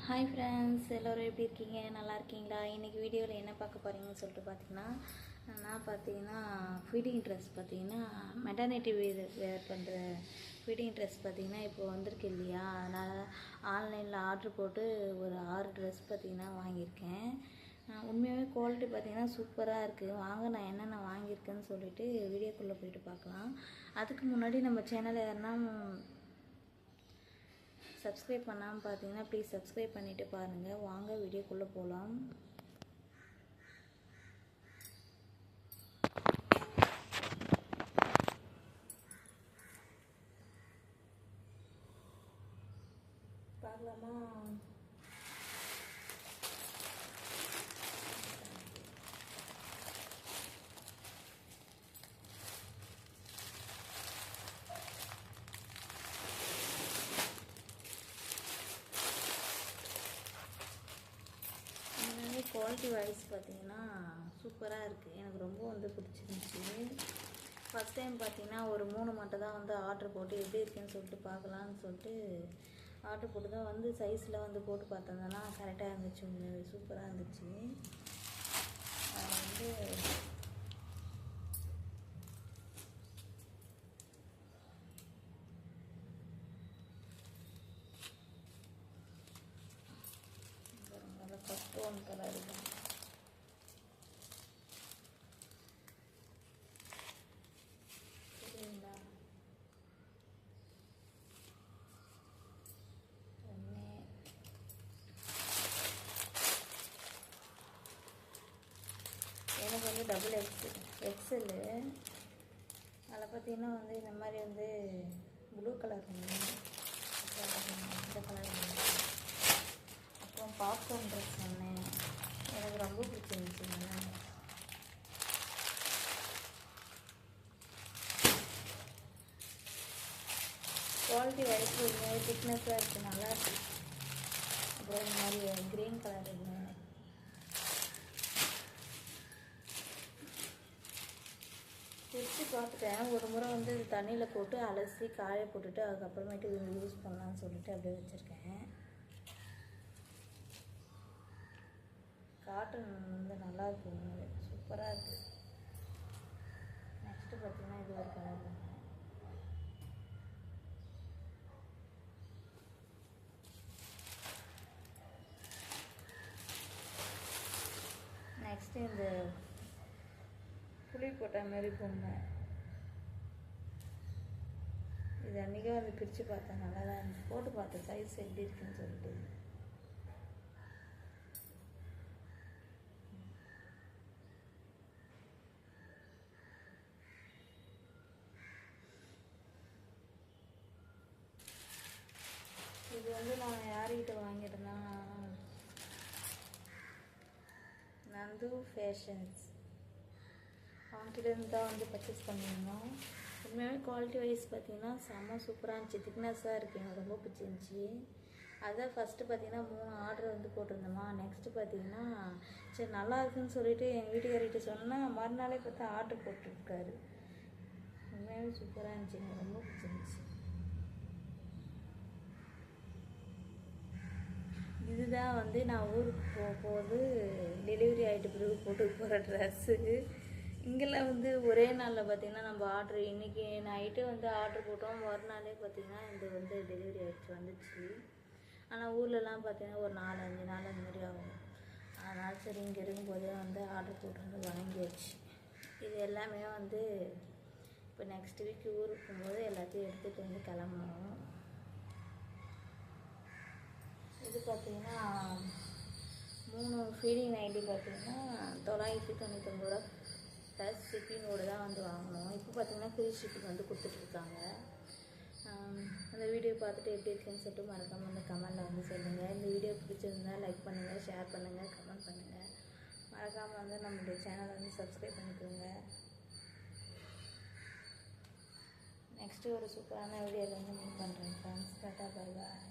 Hi friends, எல்லோரும் எப்படி இருக்கீங்க? நல்லா இருக்கீங்களா? இன்றைக்கி வீடியோவில் என்ன பார்க்க போகிறீங்கன்னு சொல்லிட்டு பார்த்தீங்கன்னா, நான் பார்த்தீங்கன்னா ஃபீடிங் ட்ரெஸ் பார்த்தீங்கன்னா மெட்டர்னிட்டி வேர் பண்ணுற ஃபீடிங் ட்ரெஸ் பார்த்தீங்கன்னா இப்போ வந்திருக்கு இல்லையா, அதனால் ஆன்லைனில் ஆர்டர் போட்டு ஒரு 6 ட்ரெஸ் பார்த்தீங்கன்னா வாங்கியிருக்கேன். உண்மையாகவே குவாலிட்டி பார்த்தீங்கன்னா சூப்பராக இருக்குது. வாங்க நான் என்னென்ன வாங்கியிருக்கேன்னு சொல்லிட்டு வீடியோக்குள்ளே போயிட்டு பார்க்கலாம். அதுக்கு முன்னாடி நம்ம சேனலை யாருன்னா சப்ஸ்கிரைப் பண்ணாமல் பார்த்தீங்கன்னா ப்ளீஸ் சப்ஸ்கிரைப் பண்ணிவிட்டு பாருங்கள். வாங்க வீடியோக்குள்ளே போகலாம். பார்க்கலாமா? குவாலிட்டி வைஸ் பார்த்தீங்கன்னா சூப்பராக இருக்குது. எனக்கு ரொம்ப பிடிச்சிருந்துச்சி. ஃபஸ்ட் டைம் பார்த்தீங்கன்னா ஒரு 3 மட்டும் தான் ஆர்டர் போட்டு எப்படி இருக்குன்னு சொல்லிட்டு பார்க்கலான்னு சொல்லிட்டு ஆர்டர் போட்டு தான் சைஸில் போட்டு பார்த்தோம்னா கரெக்டாக இருந்துச்சு. சூப்பராக இருந்துச்சு. ஃபஸ்ட் ஒன் கலர் தான். சரிங்களா? எனக்கு டபுள் எக்ஸலு. அதில் பார்த்தீங்கன்னா இந்த மாதிரி ப்ளூ கலர் ஒன்று, இந்த கலர் ஒன்று, அப்புறம் பாப்கார்ன் ட்ரெஸ் ஒன்று. எனக்கு ரொம்ப பிடிச்சிருந்துச்சு. குவாலிட்டி வைஸ் உண்மையாக திக்னஸாக இருக்குது, நல்லாயிருக்கு. அப்புறம் இந்த மாதிரி க்ரீன் கலர் இருக்குது. பிரித்து பார்த்துட்டேன். ஒரு முறை இது தண்ணியில் போட்டு அலசி காய போட்டுட்டு அதுக்கப்புறமேட்டு யூஸ் பண்ணலான்னு சொல்லிட்டு அப்படியே வச்சுருக்கேன். காட்டன் நல்லா இருக்குது, சூப்பராக இருக்குது. நெக்ஸ்ட்டு பார்த்தீங்கன்னா இது ஒரு கலர். நெக்ஸ்ட்டு இந்த புளி போட்ட மாதிரி பொம்மை. இது அன்றைக்கே பிரித்து பார்த்தேன், நல்லா தான் இருந்துச்சு. போட்டு பார்த்தேன் சைஸ் எப்படி இருக்குன்னு சொல்லிட்டு. இது நான் யார்கிட்ட வாங்கிட்டேன்னா நந்து ஃபேஷன்ஸ் அவங்ககிட்ட தான் பர்ச்சேஸ் பண்ணியிருந்தோம். உண்மையாகவே குவாலிட்டி வைஸ் பார்த்தீங்கன்னா செம்ம சூப்பராக இருந்துச்சு. திக்னஸாக இருக்குது, எனக்கு ரொம்ப பிடிச்சிருந்துச்சி. அதான் ஃபஸ்ட்டு பார்த்தீங்கன்னா 3 ஆர்டர் போட்டிருந்தோமா. நெக்ஸ்ட்டு பார்த்தீங்கன்னா சரி நல்லா இருக்குன்னு சொல்லிட்டு எங்கள் வீட்டுக்காரிகிட்ட சொன்னால் மறுநாளே பார்த்தா ஆர்டர் போட்டுருக்காரு. உண்மையாகவே சூப்பராக இருந்துச்சு, எனக்கு ரொம்ப பிடிச்சிருந்துச்சி. இதுதான் நான் ஊருக்கு போகும்போது டெலிவரி ஆகிட்டு பிறகு போட்டு போகிற ட்ரெஸ்ஸு. இங்கெல்லாம் ஒரே நாளில் பார்த்திங்கன்னா நம்ம ஆர்டர் இன்றைக்கி நைட்டு ஆர்டர் போட்டோம், மறுநாளே பார்த்திங்கன்னா இந்த டெலிவரி ஆகிடுச்சு, வந்துச்சு. ஆனால் ஊர்லலாம் பார்த்திங்கன்னா ஒரு 4-5 நாள் அந்த மாதிரி ஆகும். அதனால் சரி இங்கே இருக்கும்போதே ஆர்டர் போட்டு வாங்கியாச்சு. இது எல்லாமே இப்போ நெக்ஸ்ட் வீக் ஊருக்கு போகும்போது எல்லாத்தையும் எடுத்துகிட்டு கிளம்பணும். இது பார்த்திங்கன்னா 3 ஃபீடிங் நைட்டி பார்த்திங்கன்னா 999 ரூபா ப்ளஸ் ஷிப்பிங்கோடு தான் வாங்கணும். இப்போ பார்த்திங்கன்னா ஃப்ரீ ஷிப்பிங் கொடுத்துட்ருக்காங்க. அந்த வீடியோ பார்த்துட்டு எப்படி இருக்குன்னு சொல்லிட்டு மறக்காமல் கமெண்டில் சொல்லுங்கள். இந்த வீடியோ பிடிச்சிருந்தால் லைக் பண்ணுங்கள், ஷேர் பண்ணுங்கள், கமெண்ட் பண்ணுங்கள். மறக்காமல் நம்மளுடைய சேனலை சப்ஸ்கிரைப் பண்ணிக்கோங்க. நெக்ஸ்ட்டு ஒரு சூப்பரான வீடியோவில் மீட் பண்ணுறேன் ஃப்ரெண்ட்ஸ். Tata, bye bye.